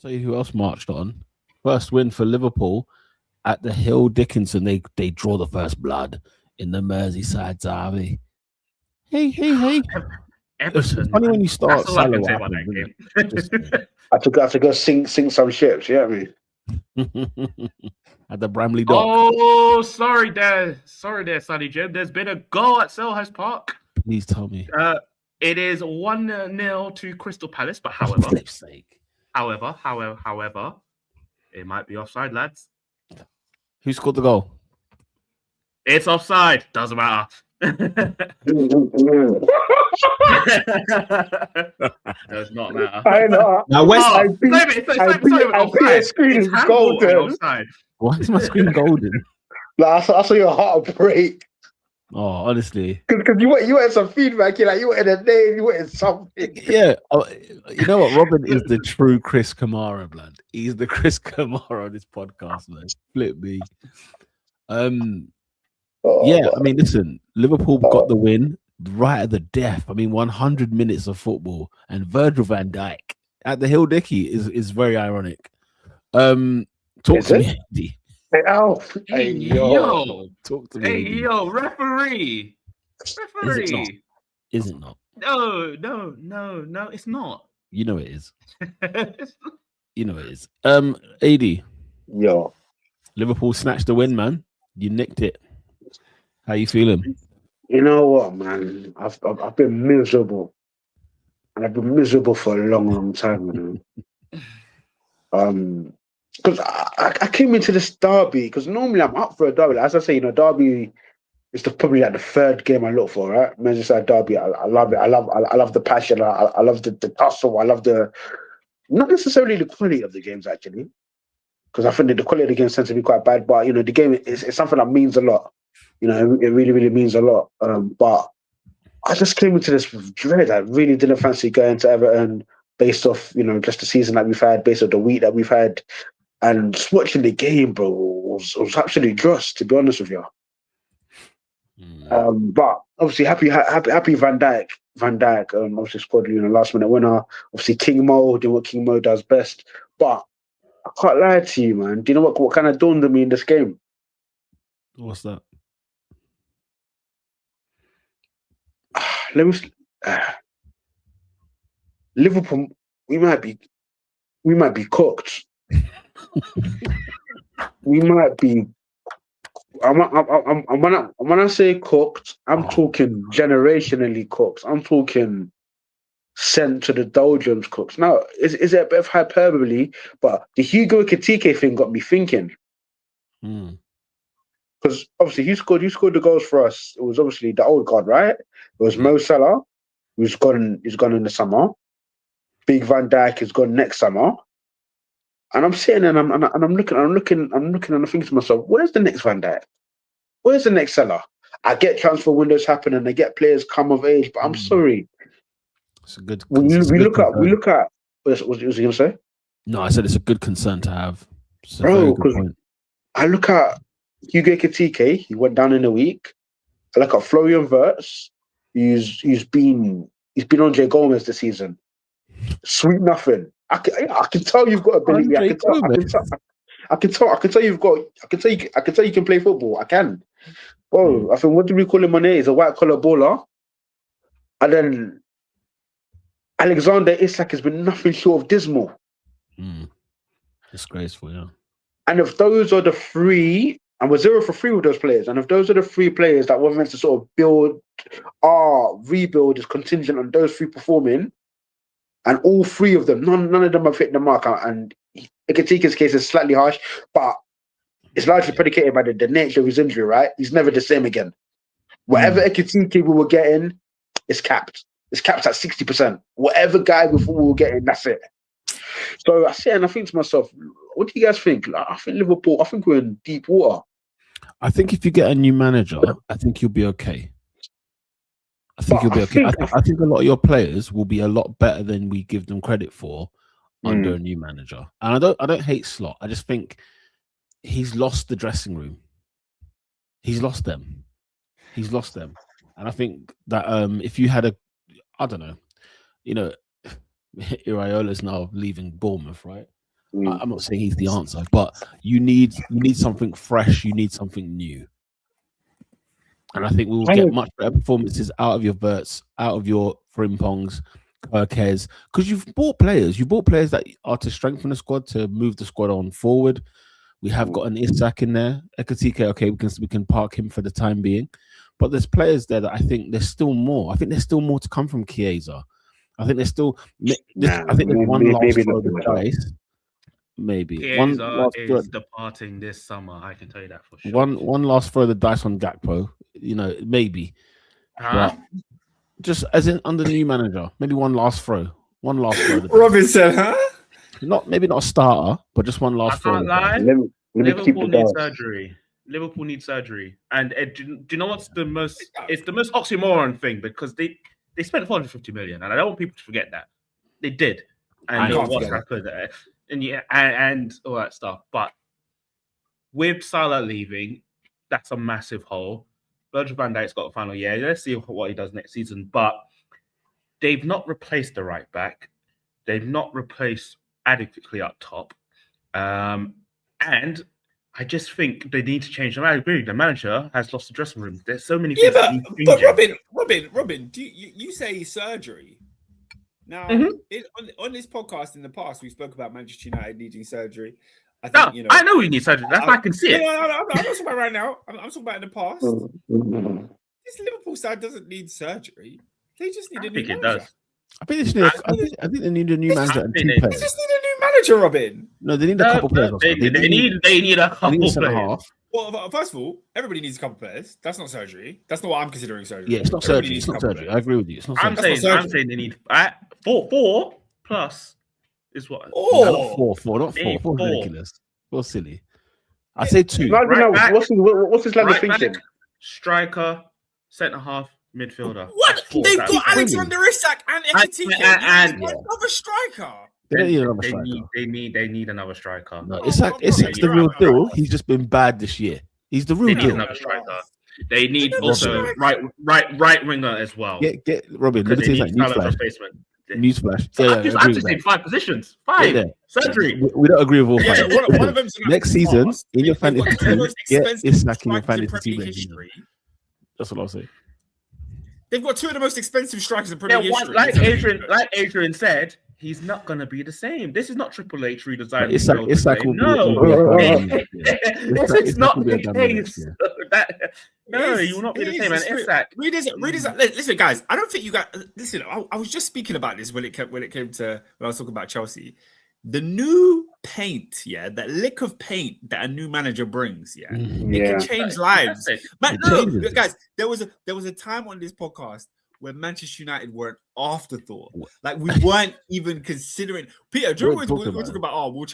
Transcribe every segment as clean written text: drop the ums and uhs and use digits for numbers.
Tell you who else marched on. First win for Liverpool at the Hill Dickerson. They draw the first blood in the Merseyside Derby. Hey. It's Everton. funny when you start. That's all I can say about that game. Just, I have to go sink some ships. Yeah, I mean. at the Bramley Dock. Oh, sorry there, Sonny Jim. There's been a goal at Selhurst Park. Please tell me. It is 1-0 to Crystal Palace, but For flip's sake. however, it might be offside, lads. Who scored the goal? It's offside. Doesn't matter. Does not matter. I know. Now, West. I think your screen is golden. Why is my screen golden? I saw your heart break. Oh, honestly. Because you wanted some feedback. You wanted a name. You wanted something. Yeah. You know what? Robin is the true Chris Kamara, blood. He's the Chris Kamara on this podcast, man. Flip me. Yeah, I mean, listen, Liverpool got the win right at the death. I mean, 100 minutes of football and Virgil van Dijk at the Hill Dicky is very ironic. Talk to me, Andy. Hey, yo. Talk to me. Hey, yo, referee. Is it not? No, it's not. You know it is. You know it is. AD. Yo. Liverpool snatched the win, man. You nicked it. How you feeling? You know what, man? I've been miserable. And I've been miserable for a long time, because I came into this derby because normally I'm up for a derby. As I say, derby is probably like the third game I look for, right? Merseyside Derby. I love it. I love the passion. I love the tussle. I love not necessarily the quality of the games actually, because I think that the quality of the games tends to be quite bad. But the game is something that means a lot. It really, really means a lot. But I just came into this with dread. I really didn't fancy going to Everton based off, just the season that we've had, based off the week that we've had. And just watching the game, bro, was absolutely dross, to be honest with you. But obviously, happy Van Dijk. Obviously scored, last minute winner. Obviously, King Mo doing what King Mo does best. But I can't lie to you, man. Do you know what kind of dawned on me in this game? What's that? Liverpool, we might be cooked. We might be. When I say cooked, I'm talking generationally cooked. I'm talking sent to the doldrums cooked. Now, is it a bit of hyperbole? But the Hugo Ekitike thing got me thinking. Because obviously, who scored the goals for us? It was obviously the old guard, right? It was Mo Salah, who's gone in the summer. Big Van Dijk is gone next summer. And I'm sitting and I'm looking and I'm thinking to myself, where's the next Van Dijk? Where's the next Salah? I get transfer windows happen and I get players come of age, but I'm sorry. It's a good. We look at. What was you gonna say? No, I said it's a good concern to have. Bro, because I look at Hugo Ekitike, he went down in a week. I look at Florian Wirtz, he's been Andre Gomez this season. Sweet nothing. I can tell you've got ability. I can tell you can play football. I can. Bro, I think what do we call him on here? He's a white collar baller. And then Alexander Isak has been nothing short of dismal. Disgraceful, yeah. And if those are the three, and we're 0 for 3 with those players, and if those are the 3 players that we're meant to sort of build, our rebuild is contingent on those 3 performing, and all 3 of them, none of them have hit the mark. And Ekitike's case is slightly harsh, but it's largely predicated by the nature of his injury, right? He's never the same again. Whatever Ekitike we were getting is capped. It's capped at 60%. Whatever guy before we were getting, that's it. So I sit and I think to myself, what do you guys think? I think Liverpool, I think we're in deep water. I think if you get a new manager, I think you'll be okay. I think you'll be okay. I think a lot of your players will be a lot better than we give them credit for under a new manager. And I don't hate Slot. I just think he's lost the dressing room. He's lost them. And I think that if you had I don't know, Iraola's now leaving Bournemouth, right? I'm not saying he's the answer, but you need something fresh. You need something new. And I think we will get much better performances out of your Verts, out of your Frimpongs, Kirkes, because you've bought players. You bought players that are to strengthen the squad, to move the squad on forward. We have got an Isak in there. Ekatike, okay, we can park him for the time being. But there's players there that I think there's still more. I think there's still more to come from Chiesa. I think there's still. I think there's one last throw of the dice. Maybe Chiesa is departing this summer. I can tell you that for sure. One last throw of the dice on Gakpo. Maybe. But just as in under the new manager, maybe one last throw. One last throw. Robinson, huh? Maybe not a starter, but just one last throw. Liverpool needs surgery. Liverpool needs surgery. And do you know what's the most? It's the most oxymoron thing because they spent 450 million, and I don't want people to forget that they did. And what happened, and all that stuff. But with Salah leaving, that's a massive hole. Virgil van Dijk's got a final year. Let's see what he does next season. But they've not replaced the right back. They've not replaced adequately up top. And I just think they need to change them. I agree. The manager has lost the dressing room. There's so many things. But Robin, do you say surgery? Now, on this podcast in the past, we spoke about Manchester United needing surgery. I know we need surgery. That's why I can see it. I'm not talking about right now. I'm talking about in the past. This Liverpool side doesn't need surgery. They just need a new manager. I think they need a new manager and 2 players. They just need a new manager, Robin. No, they need a couple players. They need a couple players. Well, first of all, everybody needs a couple players. That's not surgery. That's not what I'm considering surgery. Yeah, it's not surgery. It's not surgery. I agree with you. It's not surgery. I'm saying they need 4 plus is what. Not four. Four is ridiculous. Four silly. I say 2. What's his line of thinking? Striker, centre half, midfielder. What? They've got Alexander Isak and Ekatike and another striker. They need another striker. They need another striker. No, Isak's the real deal. He's just been bad this year. He's the real deal. They need another striker. They need also right winger as well. Get Robin. Let me tell you something. Newsflash. I'm just saying 5 positions. 5 surgery. We don't agree with all 5. One of them's next season in your fantasy team, get Isak in your fantasy team. That's what I'll say. They've got 2 of the most expensive strikers in Premier League history. Like Adrian said, he's not going to be the same. This is not Triple H redesigned. Isak will this is not the case. You will not be the same. And Isak, listen, guys. I don't think you guys listen. I was just speaking about this when I was talking about Chelsea. The new paint, that lick of paint that a new manager brings, it can change lives. But guys, there was a time on this podcast where Manchester United were an afterthought. Like we weren't even considering. Peter, do you remember we were talking about will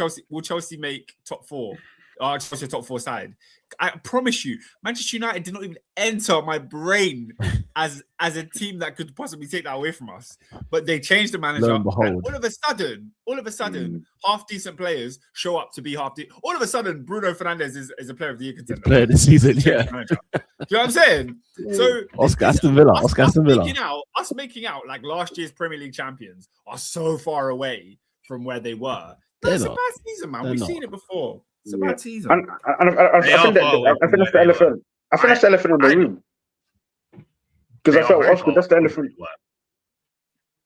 Chelsea make top 4? Chelsea top 4 side. I promise you, Manchester United did not even enter my brain as a team that could possibly take that away from us. But they changed the manager. And all of a sudden, half decent players show up to be half decent. All of a sudden, Bruno Fernandes is a player of the year contender. Player of the season, Do you know what I'm saying? So Oscar Aston Villa. Us making out like last year's Premier League champions are so far away from where they were. That's a bad season, man. We've seen it before. It's a bad season. I think that's the elephant. I think that's the elephant in the room. Because I felt Oscar, that's the elephant.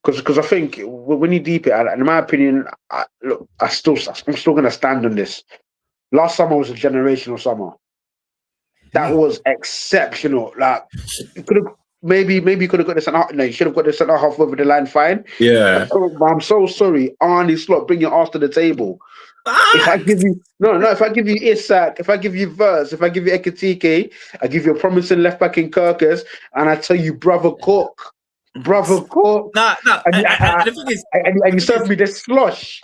Because I think when you deep it, and in my opinion, I'm still going to stand on this. Last summer was a generational summer. That was exceptional. Like, you could have maybe could have got the centre. No, you should have got the centre half over the line. Fine. Yeah. I'm so sorry, Arnie Slot. Bring your ass to the table. If I give you if I give you Isak, if I give you Verts, if I give you Ekatike, I give you a promising left back in Kirkes, and I tell you, brother Cook. And you serve me this slush.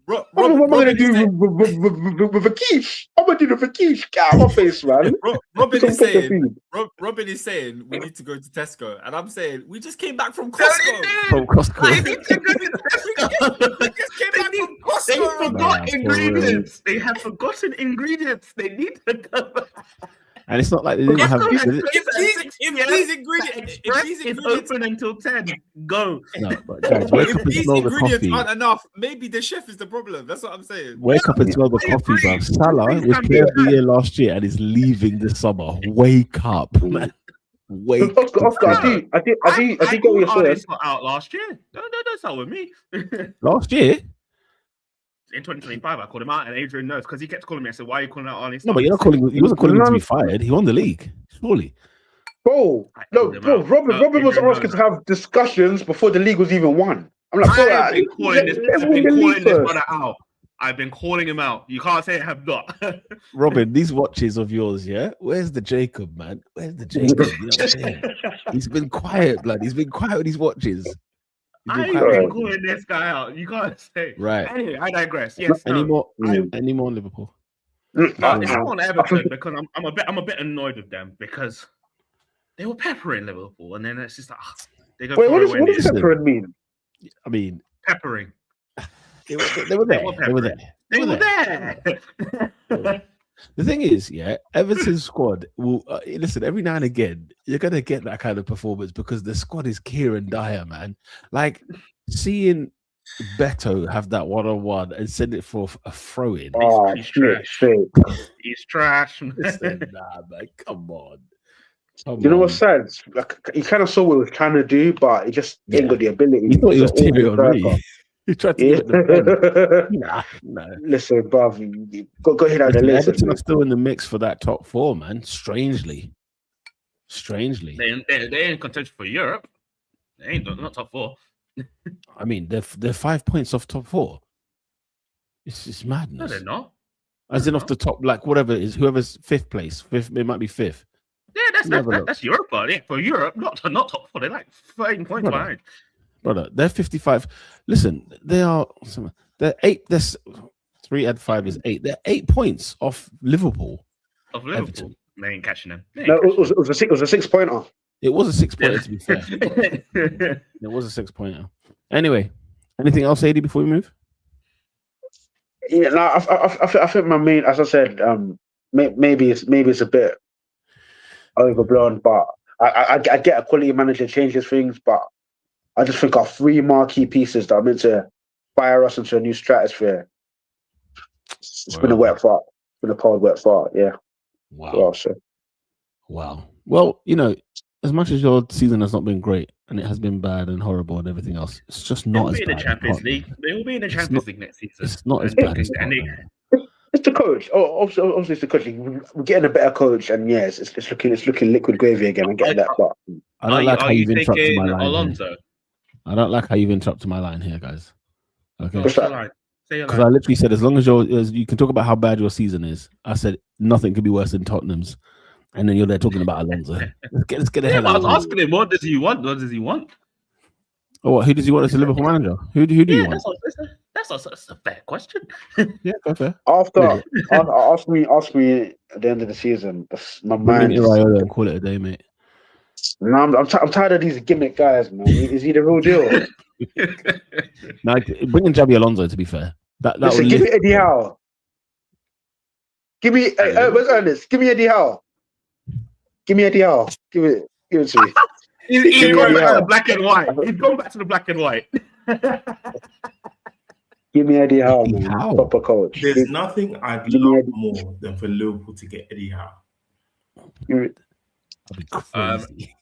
What am I going to do with a quiche? I'm going to do it for quiche. Get out of my face, man. Robin is saying we need to go to Tesco. And I'm saying we just came back from Costco. They just came back from Costco. They forgot ingredients. They have forgotten ingredients. They need to go. And it's not like they didn't have. If these ingredients is open until 10, go. No, but guys, wake up and these smell the ingredients coffee. aren't enough, maybe the chef is the problem. That's what I'm saying. Wake up and smell the coffee, bro. Salah was player of the year last year and is leaving this summer. Wake up, man. Wake Oscar, up. I did get what you're saying. Out last year. Don't start with me. Last year? In 2025, I called him out, and Adrian knows because he kept calling me. I said, "Why are you calling out Arnie?" No, but you're not calling. He wasn't calling him to be fired. He won the league, surely. Bro, Robin was asking to have discussions before the league was even won. I'm like, I've been calling this brother out. I've been calling him out. You can't say I have not. Robin, these watches of yours, yeah? Where's the Jacob, man? Where's the Jacob? You know what I'm saying? He's been quiet, blood. He's been quiet with these watches. I've been calling this guy out. You can't say. Right. Anyway, I digress. Yes. Any more Liverpool? It's on Everton because I'm a bit annoyed with them because they were peppering Liverpool, and then it's just like they go. Wait, what does peppering mean? I mean, peppering. They were there. The thing is, yeah, Everton's squad will listen. Every now and again, you're gonna get that kind of performance because the squad is Kieran Dyer, man. Like seeing Beto have that 1-on-1 and send it for a throw-in. Oh, he's trash. He's trash. Listen, nah, man, come on. You know what's sad? Like, he kind of saw what he was trying to do, but he just ain't got the ability. He thought he was Thierry Henry. He tried to get the nah. Listen, bruv, go hit out the list. Everton are still in the mix for that top 4, man. Strangely. They ain't contention for Europe. They ain't not top 4. I mean, they're 5 points off top 4. It's madness. No, they're not. As in off the top, like whatever it is, whoever's 5th place. It might be 5th. Yeah, that's Europe, buddy. For Europe, not top 4. They're like 13 points behind. Brother, they're 55. Listen, they're 8. There's 3 and 5 is 8. They're 8 points off Liverpool. Everton. They ain't catching them. No, it was a 6-pointer. It was a 6-pointer, to be fair. It was a 6-pointer. Anyway, anything else, AD, before we move? Yeah, no, I think my main, as I said, maybe it's a bit overblown, but I get a quality manager changes things, but I just think our 3 marquee pieces that are meant to fire us into a new stratosphere. It's been a wet fart. It's been a cold, wet fart. Yeah. Wow. Wow. Well, you know, as much as your season has not been great and it has been bad and horrible and everything else, it's just not as bad. They will be in the Champions League. They will be in the Champions League next season. It's not as bad as it's the coach. Oh, obviously it's the coach. We're getting a better coach, and yes, it's looking liquid gravy again. I get that, but I don't like how you've interrupted my line. Alonso? I don't like how you've interrupted my line here, guys. Okay. Because I literally said, as long as you can talk about how bad your season is, I said nothing could be worse than Tottenham's, and then you're there talking about Alonso. Let's get ahead. I was asking him, what does he want? Oh, what? Who does he want as a Liverpool manager? Who do you want? That's a fair question. Yeah, go fair. Ask me at the end of the season. My mind. And call it a day, mate. No, I'm tired of these gimmick guys, man. Is he the real deal? Now, bring in Xabi Alonso, to be fair. Listen, give me Eddie Howe. Give me, where's Ernest? Give me Eddie Howe. Give it to me. He's going back to the black and white. He's going back to the black and white. Give me Eddie Howe, man. Proper coach. There's nothing I'd love more than for Liverpool to get Eddie Howe. That'd be crazy.